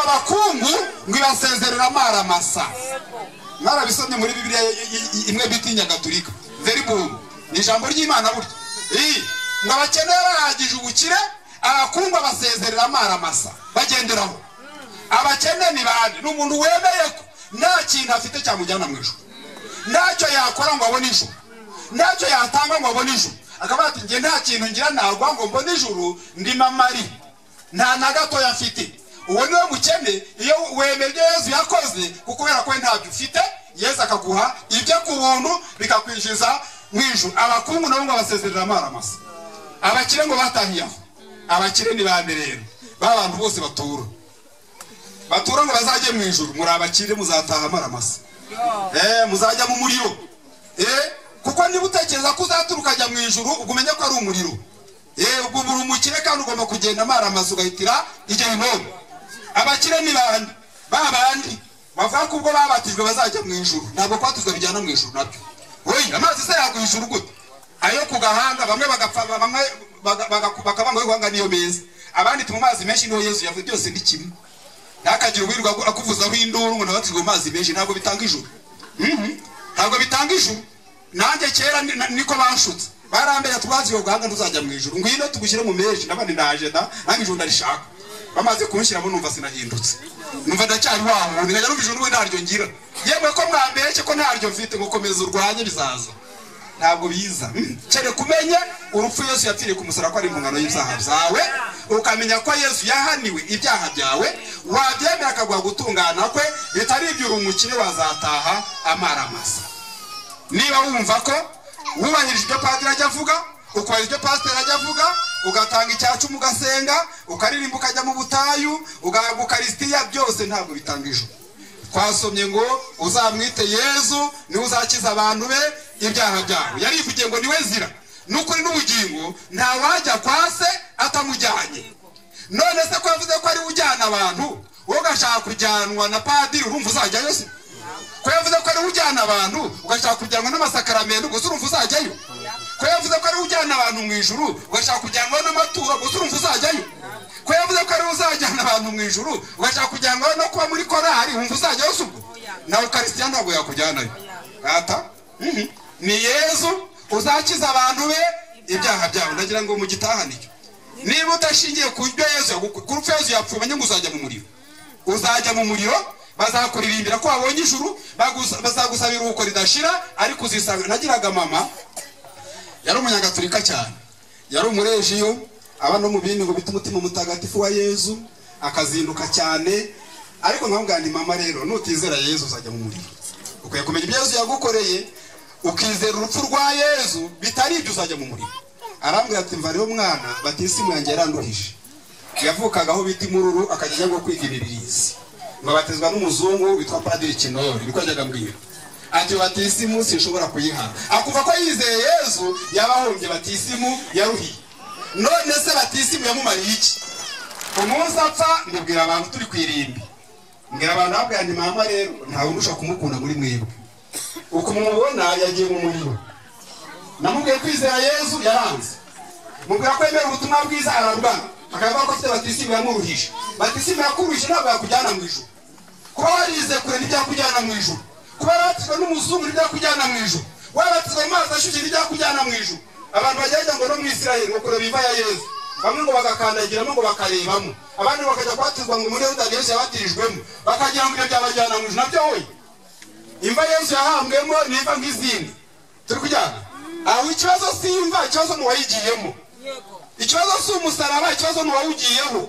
abakungu ngo ibasezerera amara masa. Mwarabisomye muri Bibiliya imwe bitinya Gatolika. Very good. Ni ijambo ry'Imana buryo. Ngo abakene baragije ubukire, abakungu abasezerera amara masa. Bagenderaho. Abakene ni bande? N'umuntu wemeye ko nta kintu afite cyamujyana mu ijuru. Ntacyo yakora ngo abone ijuru. Ntacyo yatanga ngo abone ijuru. Akaba ati nge nta kintu ngira nagwa ngo mbone ijuru ndi mamari. Nta na gato yafite. Uwo niwe mukene iyo wemeje Yesu yakoze kukubera ko ntabyo ufite, Yesu akaguha ibyo ku buntu bikakwinjiza mu ijuru. Abakungu nabo ngo basezerera amara masa. Abakire ngo batahiyaho. Abakire ni bande rero? Babantu bose batura. Batura ngo bazajye mu ijuru. Muri abakire muzataha amara masa. Muzajya mu muriro. Kuko niba utekereza ko uzaturuka ajya mu ijuru ugumenye ko ari umuriro. Ubwo buri umukire kandi ugomba kugenda amara masa ugahitira igihinomo. Abakire ni bande? Babandi bavuga ko ubwo babatijwe bazajya mu ijuru. Ntabwo kwatuzwa bijyana mu ijuru nabyo. Oyi amazi se yaguha ijuru gute? Ayo ku gahanga bamwe bagapfa bamwe bakabanga guhanga niyo meza. Abandi mu mazi menshi niho Yesu yavuze byose ndi kimwe. Ntakagira ubirwa akuvuzaho induru ngo nabatijwe mu mazi menshi ntabwo bitanga ijuru. Ntabwo bitanga ijuru. Nanjye kera niko banshutse. Barambere twaziye guhanga ntuzajya mu ijuru. Ngwino tugushyire mu menshi nabandi ndaje da nange ijuru ndarishaka. Bamaze kunshyiramo numva sinahindutse. Numva ndacyari waho ngajya numva ijuru ntaryo ngira. Yemwe ko mwambere ko ntaryo mfite ngo komeza urwanye bizaza. Ntabwo biza. Cyane kumenye urupfu Yesu yapfiriye ku musaraba ko ari impungano y'ibyaha byawe, ukamenya ko Yesu yahaniwe ibyaha byawe, wabyemera akagwa gutungana kwe, bitari ibyo urumukire wazataha amara masa. Niba wumva ko wubahirije ibyo padiri ajya avuga, ukubahiriza ibyo pasiteri ajya avuga, ugatanga icyacu mugasenga, ukaririmba ukajya mu butayu, ugahabwa Ukaristiya, byose ntabwo bitanga ijuru. Twasomye ngo uzamwite Yesu niwe uzakiza abantu be ibyaha byabo. Yarivugiye ngo niwe zira n'ukuri n'ubugingo, nta wajya kwa se atamujyanye. None se ko yavuze ko ari ujyana abantu, wowe ugashaka kujyanwa na padiri, urumva uzajyayo se? Ko yavuze ko ari ujyana abantu ugashaka kujyanwa n'amasakaramentu, gusa urumva uzajyayo? Ko yavuze ko ari ujyana abantu mu ijuru ugashaka kujyanwa n'amaturo, gusa urumva uzajyayo? Ko yavuze ko ari uzajyana abantu mu ijuru ugashaka kujyanwa no kuba muri korali, wumva uzajyayo se ubwo? Na Ukaristiya ntabwo yakujyanayo. Ata ni Yesu uzakiza abantu be ibyaha byabo. Ndagira ngo mugitahane icyo. Niba utashingiye ku byo Yesu ku rupfu Yesu yapfuye, menye ngo uzajya mu muriro. Uzajya mu muriro, bazakuririmbira ko wabonye ijuru, bazagusabira uko ridashira, ariko uzisanga. Nagiraga mama yari umunyagatolika cyane, yari umurejiyo, aba no mu bindi ngo bita umutima mutagatifu wa Yesu, akazinduka cyane. Ariko nkabwira nti mama rero nutizera Yesu uzajya mu muriro. Ukwiye kumenya ibyo Yesu yagukoreye, ukizera urupfu rwa Yesu, bitari ibyo uzajya mu muriro. Arambwira ati mva rero mwana, batisimu yanjye yaranduhije. Yavukaga aho bita Imururu, akajya ngo kwiga Bibiliya. Babatizwa n'umuzungu witwa Padiri Kinori, niko yajyaga mbwira. Ati batisimu sinshobora kuyiha. Akuva ko yizeye Yesu yabahombye batisimu yaruhiye. None se batisimu yamumariye iki? Umunsi apfa ndibwira abantu turi kwirimbi. Ngira abantu abwira nti mama rero ntawe umusha kumukunda muri mwebwe. Uko mumubona yagiye mu muriro. Namubwiye kwizera Yesu yaranze. Mubwira ko yemera ubutumwa bwiza ararwana. Akavuga ko afite batisimu yamuruhije. Batisimu yakuruhije ntabwo yakujyana mu ijuru. Kuba warize kure ntibyakujyana mu ijuru. Kuba waratizwa n'umuzungu ntibyakujyana mu ijuru. Wabatizwa amazi ashyushye ntibyakujyana mu ijuru. Abantu bagenda ngo no mu Isiraheli ngo kureba imva ya Yesu. Bamwe ngo bagakandagiramo ngo bakarebamo. Abandi bakajya kwatizwa ngo muri Yuda Yesu yabatirijwemo. Bakagira ngo ibyo byabajyana mu ijuru. Nabyo wowe imva Yesu yahambwemo niva nk'izindi. Turi kujyana. Aho ikibazo si imva, ikibazo ni wayigiyemo. Ikibazo si umusaraba, ikibazo ni wawugiyeho.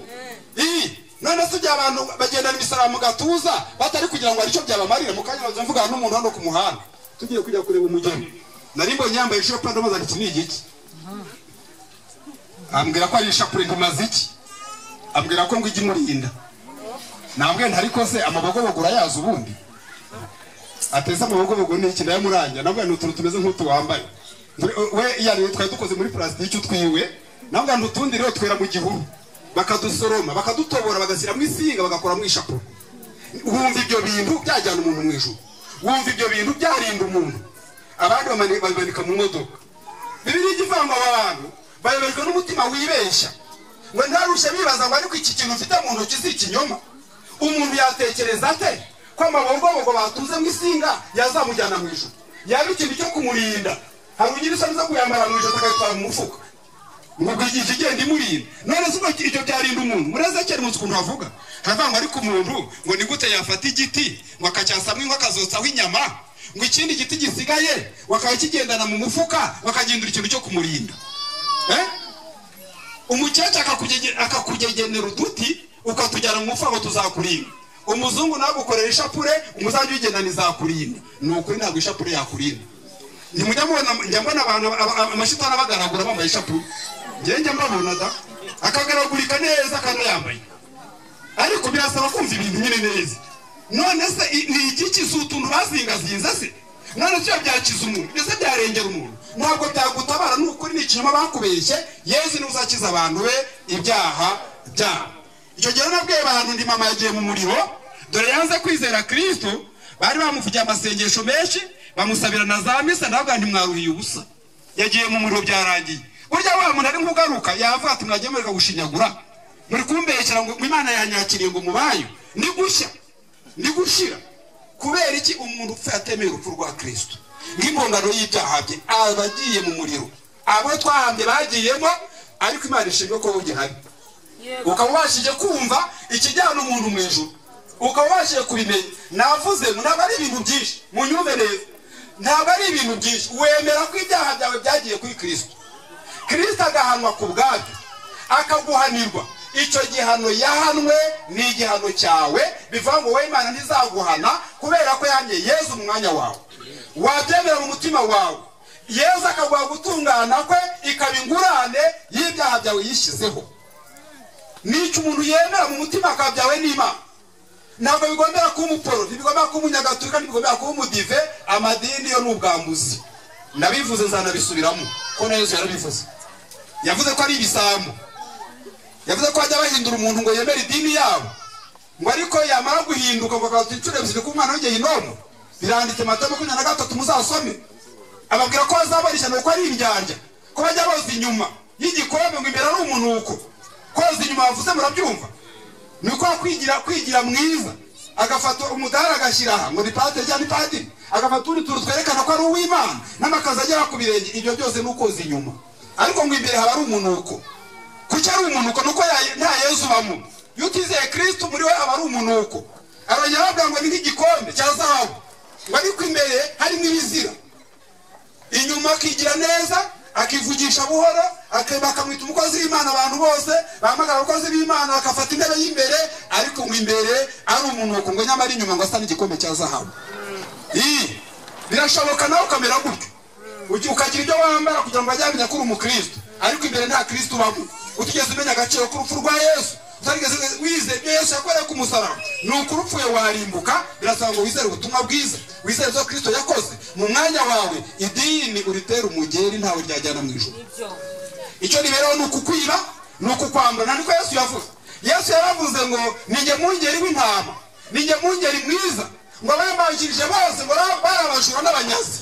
None se abantu bagendana imisaraba mu gatuza batari kugira ngo aricyo byabamarira. Mu kanya bazamvuga n'umuntu hano ku muhanda tugiye kujya kureba umugeni, narimbo nyambaye ishopa ndomaza ati ni igiki. Ambwira ko ari ishapure ntimaze iki. Ambwira ko ngo igi murinda. Nambwe ntariko se amabogobogo urayaza ubundi. Ateza amabogobogo ni iki ndayamuranja. Nambwe n'utuntu tumeze nk'utu wambaye. We yari twari dukoze muri plastiki utwiwe. Nambwe n'utundi rero twera mu gihuru. Bakadusoroma, bakadutobora, bagashyira mu isinga, bagakora mu ishapure. Wumva ibyo bintu byajyana umuntu mu ijuru. Wumva ibyo bintu byarinda umuntu. Abandi bamanika mu modoka. Bibiliya igivanga abantu bayobejwe n'umutima wibeshya. Ngo ntarushe bibaza ngo ariko iki kintu mfite mu ntoki si ikinyoma. umuntu yatekereza ate ko amabogobogo batuze mu isinga yazamujyana mu ijuru? yaba ikintu cyo kumurinda, hari ugira isoni zo kuyambara mu ijuru akayitwara mu mufuka ngo igihe igenda imurinda. none se icyo byarinda umuntu? Murezekeri muzi ukuntu havuga, haravangwa ariko umuntu ngo ni gute yafata igiti ngo akacyasamwe ngo akazotsaho inyama, ngo ikindi giti gisigaye wakaba kigendana mu mufuka bakagindura ikintu cyo kumurinda. Umukecuru akakugegenera uduti ukatujyana mu mufuka ngo tuzakurinda. Umuzungu nawe gukorera ishapure, umuzajya uyigendana izakurinda. Ni ukuri ntabwo ishapure yakurinda. Njya mbona abantu amashitani abagaragura bambaye ishapure, njya mbabona da akagaragurika neza kandi yambaye, ariko birasaba kumva ibintu nyine neza. none se ni igiki si utuntu bazingazinze se? none cyo byakiza umuntu, mbese byarengera umuntu? ntabwo byagutabara. n'ukuri ni ikinyoma bakubeshye. Yesu ni uzakiza abantu be ibyaha byabo. icyo gihe nabwiye abantu ndi mama yagiye mu muriro, dore yanze kwizera Kristo, bari bamuvugiye amasengesho menshi bamusabira na za misa, ndavuga ndi mwaruhiye ubusa, yagiye mu muriro byarangiye. burya wa muntu ari nkugaruka yavuga ati mwagiye mureka gushinyagura, muri kumbekera ngo Imana yanyakiriye ngo mubayo ndi gushya ndi gushira. kubera iki? umuntu upfa atemeye urupfu rwa Kristo nk'impongano y'ibyaha bye abagiye mu muriro. abo twahambye bagiyemo, ariko Imana ishimwe ko ugihari. ukaba ubashije kumva ikijyana umuntu mu ijuru, ukaba ubashije kubimenya. navuze ngo ntabwo ari ibintu byinshi, munyumve neza, ntabwo ari ibintu byinshi. wemera ko ibyaha byawe byagiye kuri Kristo, Kristo agahanwa ku bwabyo, akaguhanirwa. icyo gihano yahanwe ni igihano cyawe, bivuga ngo wowe Imana ntizaguhana kubera ko yanye Yesu mu mwanya wawe. wabyemera mu mutima wawe, Yesu akaguha gutungana kwe, ikaba ingurane y'ibyaha byawe yishyizeho. nicyo umuntu yemera mu mutima akabyawe n'Imana. ntabwo bigombera kuba umuporo, ntibigombera kuba umunyagatulika, ntibigombera kuba umudive. amadini yo ni ubwambuzi. nabivuze nzanabisubiramo ko na Yesu yarabivuze. yavuze ko ari ibisambo, yavuze ko bajya bahindura umuntu ngo yemere idini yabo, ngo ariko yamara guhinduka ngo akaba inshuro ebyiri ku mwana w'igihe inono. biranditse Matayo 23 muzasome. ababwira ko bazabarishana uko ari indyarya, ko bajya boza inyuma y'igikombe ngo imbere ari umunuko. koza inyuma bavuze murabyumva, ni uko kwigira mwiza. agafata umudari agashyira aha ngo ni padiri cyangwa ni padiri, agafata undi turu twerekana ko ari uw'Imana n'amakazi agera ku birenge. ibyo byose ni ukoza inyuma, ariko ngo imbere haba ari umunuko. kuki ari umunuko? nuko nta Yesu ubamo. iyo utizeye Kristo muri we aba ari umunuko. arongera bavuga ngo ni nk'igikombe cya zahabu, ngo ariko imbere harimo ibizira. inyuma akigira neza, akivugisha buhoro, bakamwita umukozi w'Imana. abantu bose bahamagara abakozi b'Imana bakafata intebe y'imbere, ariko ngo imbere ari umunuko, ngo nyamara inyuma ngo asa n'igikombe cya zahabu. birashoboka nawe ukamera gutyo, ukagira ibyo wambara kugira ngo bajye bamenya ko uri umukristo, ariko imbere nta Kristo ubamo. utigeze umenya agaciro k'urupfu rwa Yesu, utarigeze wizeye ibyo Yesu yakoreye ku musaraba, ni ukuri upfuye warimbuka. birasaba ngo wizere ubutumwa bwiza, wizere ibyo Kristo yakoze mu mwanya wawe. idini uritera umugeri ntawe ryajyana mu ijuru. icyo ribereho ni ukukwiba, ni ukukwambura. niko Yesu yavuze. Yesu yaravuze ngo ninjye mwungeri w'intama, ninjye mwungeri mwiza, ngo abambanjirije bose ngo bari abajura n'abanyazi.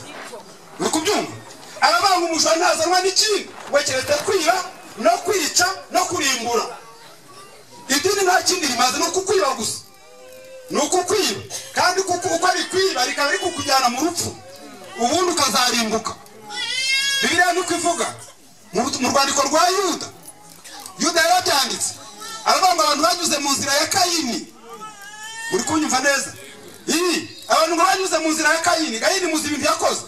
uri kubyumva? abavanga umujura ntazanwa n'ikindi, ngo keretse kwiba no kwica no kurimbura. idini nta kindi rimaze, ni ukukwiba gusa, ni ukukwiba. kandi uko ari kwiba rikaba ari kukujyana mu rupfu, ubundi ukazarimbuka. Bibiliya niko ivuga mu rwandiko rwa Yuda. Yuda yarabyanditse, aravuga ngo abantu banyuze mu nzira ya Kayini. uri kunyumva neza? abantu ngo banyuze mu nzira ya Kayini. Kayini muzi ibintu yakoze.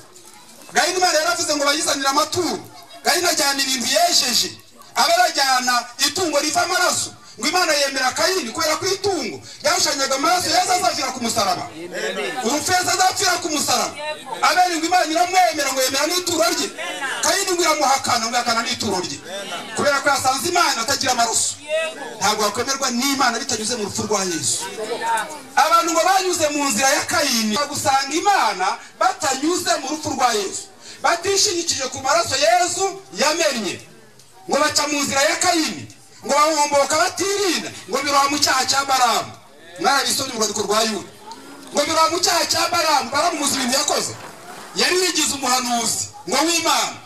Kayini Imana yaravuze ngo bayizanire amaturo. Kayini ajyana ibintu yesheje, aba arajyana itungo riva amaraso. ngo Imana yemera Kayini kubera ko itungo ryashushanyaga amaraso Yesu azapfira ku musaraba. urufeza azapfira ku musaraba. Abeli ngo Imana iramwemera ngo yemera n'ituro rye. Kayini ngo iramuhakana, ngo yakana n'ituro rye, kubera ko yasanze Imana atagira amaraso. ntabwo yakwemerwa n'Imana bitanyuze mu rupfu rwa Yesu. abantu ngo banyuze mu nzira ya Kayini bagusanga Imana batanyuze mu rupfu rwa Yesu, batishingikije ku maraso Yesu yamennye, ngo baca mu nzira ya Kayini, ngo bahomboka batirinda, ngo biroha mu cyaha cya Baramu. mwarabisomye mu rwandiko rwa Yuda, ngo biroha mu cyaha cya Baramu. Baramu muzi ibintu yakoze, yari yigize umuhanuzi ngo w'Imana,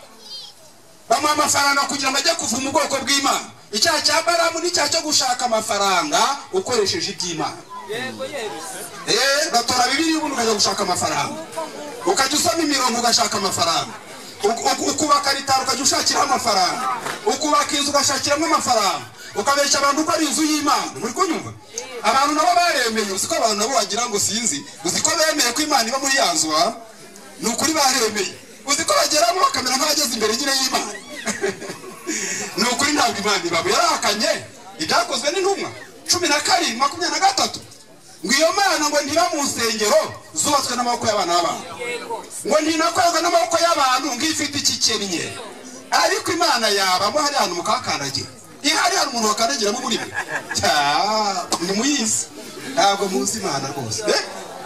bamuha amafaranga kugira ngo ajye kuva mu bwoko bw'Imana. icyaha cya Baramu ni icyaha cyo gushaka amafaranga ukoresheje iby'Imana. ugatora bibiri ubundi ukajya gushaka amafaranga, ukajya usoma imirongo ugashaka amafaranga, ukubaka ritaro ukajya ushakiraho amafaranga, ukubaka inzu ugashakiramo amafaranga, ukabeshya abantu ko ari inzu y'Imana. Muri kunyumva? Abantu nabo baremeye, uziko abantu nabo wagira ngo sinzi, uziko bemeye ko Imana iba muri ya nzu wa, ni ukuri baremeye, uziko bageramo bakamera nk'abageze imbere nyine y'Imana. Ni ukuri ntabwo Imana ibabo yarakanye ibyakozwe n'intumwa 12:23 ngo iyo Mana ngo ntiba mu nsengero zubatswe n'amaboko y'abana b'abantu, ngo ntinakorwa n'amaboko y'abantu ngifite ikikennye, ariko Imana yabamo hari ahantu mukakandagira, ihari hari umuntu wakandagiramo muri mwe. Ni muyizi ntabwo muzi Imana rwose.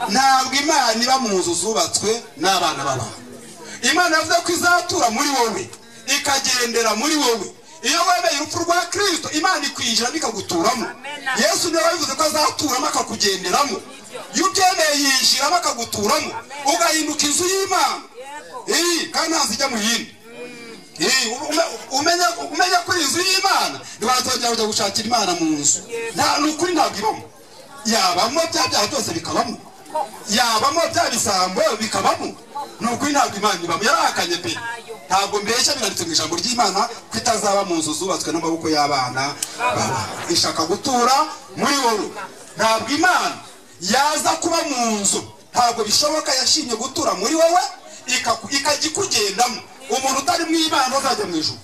Ntabwo Imana iba mu nzu zubatswe n'abana b'abantu. Imana yavuze ko izatura muri wowe, ikagendera muri wowe. Iyo wemeye urupfu rwa Kristo, Imana ikwinjira ikaguturamo. Yesu niwe wavuze ko azaturamo akakugenderamo. Iyo ubyemeye yinjiramo akaguturamo, ugahinduka inzu y'Imana. Kandi ntazijya mu yindi. Umenya ko inzu y'Imana ntiwazongera kujya gushakira Imana mu nzu. Ni ukuri ntabwo ibamo. Yabamo bya byaha byose bikabamo, yabamo bya bisambo bikabamo. Ni ukuri ntabwo Imana ibamo, yarakanye pe. Ntabwo mbeshya, biranditse mu ijambo ry'Imana ko itazaba mu nzu zubatswe n'amaboko y'abana baba. Ishaka gutura muri wowe. Ntabwo Imana yaza kuba mu nzu, ntabwo bishoboka. Yashimye gutura muri wowe ikajya ikugendamo. Umuntu utari mu Imana azajya mu ijuru.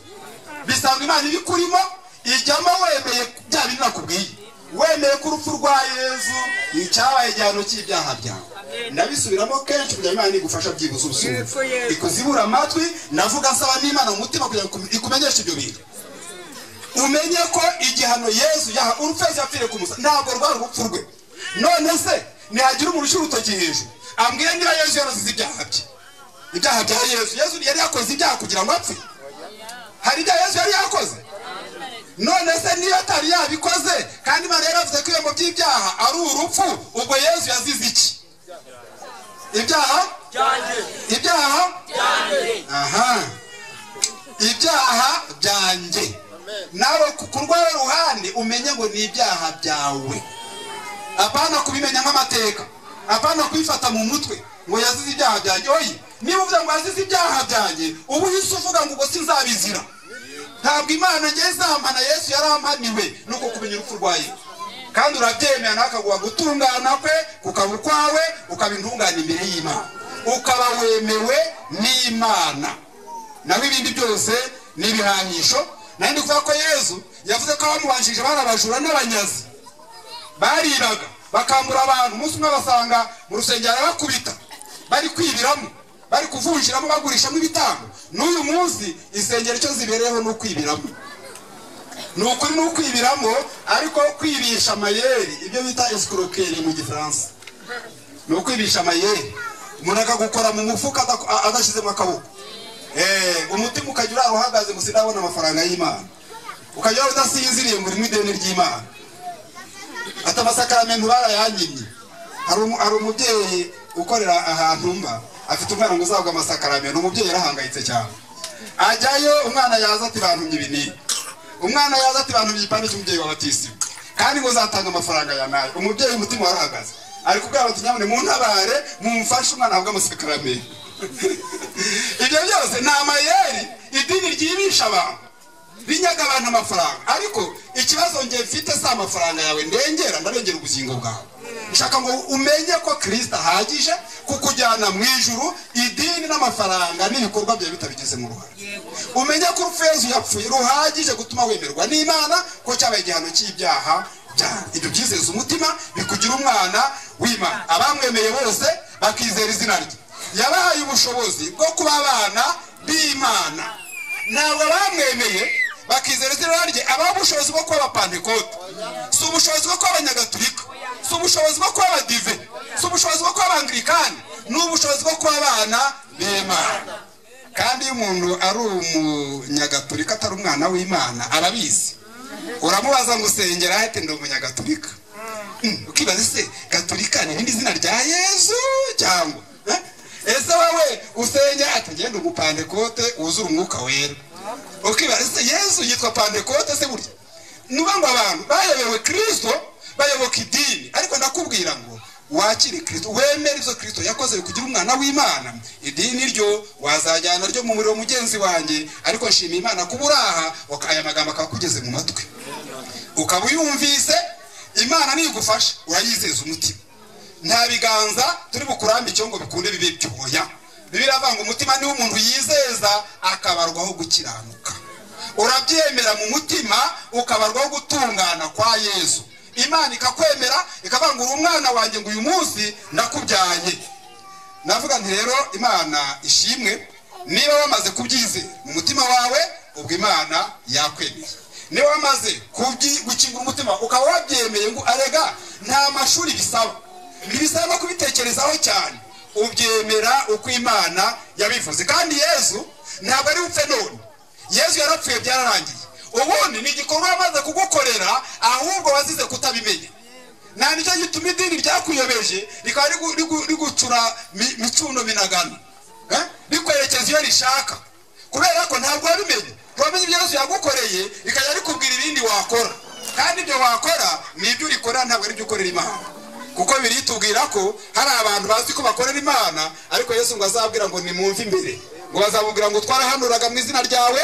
Bisanga Imana ibikurimo, ijyamo wemeye bya bintu nakubwiye, wemeye ko urupfu rwa Yesu icyabaye igihano cy'ibyaha byawe. Ndabisubiramo kenshi kugira Imana igufasha byibuze ubusubire, ikuzibura amatwi. Navuga nsaba n'Imana mu mutima kugira ngo ikumenyeshe ibyo bintu, umenye ko igihano Yesu yaha urupfezi yapfire ku musaraba ntabwo rwari urupfu rwe. None se nihagira umuntu ushyira urutoki hejuru ambwire niba Yesu yarazize ibyaha bye, ibyaha bya Yesu. Yesu yari yakoze ibyaha kugira ngo apfe? Hari ibyaha Yesu yari yakoze? None se niyo atari yabikoze kandi Imana yaravuze ko ibihembo by'ibyaha ari urupfu, ubwo Yesu yazize iki? Ibyaha byanjye. Ibyaha byanjye. Ibyaha byanjye. Nawe kurwaye ruhande umenye ngo ni ibyaha byawe. Apana kubimenya nk'amateka, apana kubifata mu mutwe ngo yazize ibyaha byanjye. Oyi, niba uvuga ngo yazize ibyaha byanjye, ubu uhise uvuga ngo sinzabizira. Ntabwo Imana ngiye zampana, Yesu yarampaniwe nuko kumenya urupfu rwaye. Kandi urabyemera nakaguha gutungana kwe kukaba ukwawe, ukaba intungane imbere y'Imana, ukaba wemewe n'Imana. Naho ibindi byose ni ibihanisho. Nandi kuvuga ko Yesu yavuze ko abamubanjije bari abajura n'abanyazi, bariraga bakambura abantu. Umunsi umwe basanga mu rusengero bakubita, bari kwibiramo, bari kuvunjiramo, bagurishamo ibitambo. N'uyu munsi insengero cyo zibereyeho no kwibiramo. Ni ukuri no kwibiramo, ariko kwibisha amayeri, ibyo bita escroquerie mu Gifaransa. Ni ukwibisha amayeri, umuntu akagukora mu mufuka adashizemo akaboko. Umutima ukajya uhagaze ngo sinabona amafaranga y'Imana, ukajya udasinziriye ngo urimo ideni ry'Imana. Ati amasakaramentu barayanyimye. Hari umubyeyi ukorera ahantu mba, afite umwana ngo uzabwa amasakaramentu. Umubyeyi yarahangayitse cyane, ajyayo umwana yaza ati bantumye ibinini, umwana yaza ati bantumye igipande cy'umubyeyi wabatisiwe, kandi ngo uzatanga amafaranga ya nayo. Umubyeyi umutima warahagaze, ari kubwira ati nyamune muntabare mumfashe umwana ahabwe amasakaramentu. Ibyo byose ni amayeri, idini ryibisha abantu, rinyaga abantu amafaranga. Ariko ikibazo ngiye mfite si amafaranga yawe ndengera, ndarengera ubugingo bwawe. Nshaka ngo umenye ko Kristo ahagije kukujyana mu ijuru, idini n'amafaranga n'ibikorwa byawe bitabigize mu ruhare. Umenye ko urupfu yapfuye ruhagije gutuma wemerwa n'Imana ko cyabaye igihano cy'ibyaha byawe. Ibyo byizeza umutima bikugira umwana w'Imana. Abamwemeye bose bakizera izina rye, yabahaye ubushobozi bwo kuba abana b'Imana. Ntabwo bamwemeye bakizera izina rye abaha ubushobozi bwo kuba abapantekote, si ubushobozi bwo kuba abanyagatulika, si ubushobozi bwo kuba abadive, si ubushobozi bwo kuba abangirikani, ni ubushobozi bwo kuba abana b'Imana. Kandi iyo umuntu ari umunyagatulika atari umwana w'Imana arabizi. Uramubaza ngo usengera hete ndi umunyagatulika, ukibaza se gatulika ni irindi zina rya Yesu cyangwa ese wowe usengera ati ngende umupantekote wuzura umwuka wera. Ukibaza se Yesu yitwa pantekote se burya? Nuba ngo abantu bayobewe Kristo bayoboka idini. Ariko ndakubwira ngo wakire Kristo, wemere ibyo Kristo yakoze kugira umwana w'Imana, idini ryo wazajyana ryo mu muriro mugenzi wanjye. Ariko nshimiye Imana kuburaha aya magambo akakugeze mu matwi, ukaba uyumvise. Imana nigufasha urayizeza umutima, nta biganza turi bukurambe icyo ngo bikunde bibe byoya. Bibiliya avuga umutima ni umuntu yizeza akabarwaho gukiranuka. Urabyemera mu mutima ukabarwaho gutungana kwa Yesu. Imana ikakwemera ikavuga ngo uri umwana wanjye, ngo uyu munsi ndakubyaye. Navuga nti rero Imana ishimwe niba wamaze kubyizera mu mutima wawe, ubwo Imana yakwemeye. Niba wamaze gukinga umutima ukaba wabyemeye ngo arega nta mashuri bisaba, ntibisaba kubitekerezaho cyane, ubyemera uko Imana yabivuze. Kandi Yesu ntabwo ari upfe none, Yesu yarapfuye byararangiye. Ubundi ni igikorwa yamaze kugukorera, ahubwo wazize kutabimenya. Nta nicyo gituma idini ryakuyobeje rikaba rigucura micuno minagano, rikwerekeza iyo rishaka, kubera ko ntabwo wabimenye. Wamenye ibyo Yesu yagukoreye rikajya rikubwira ibindi wakora, kandi ibyo wakora ni ibyo urikora, ntabwo ari ibyo ukorera Imana. Kuko biritubwira ko hari abantu bazi ko bakorera Imana, ariko Yesu ngo azabwira ngo nimwumve imbere, ngo bazabubwira ngo twarahanuraga mu izina ryawe,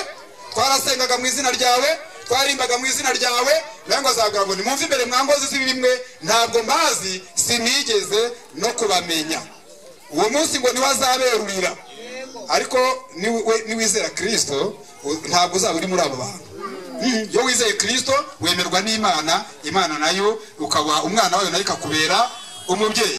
twarasengaga mu izina ryawe, twarimbaga mu izina ryawe. Nawe ngo azabwira ngo nimwumve imbere mwangozi z'ibimwe, ntabwo mbazi, sinigeze no kubamenya. Uwo munsi ngo niwe azaberurira. Ariko niwizera Kristo ntabwo uzaba uri muri abo bantu. Iyo wizeye Kristo wemerwa n'Imana, Imana nayo ukaba umwana wayo, nayo ikakubera umubyeyi.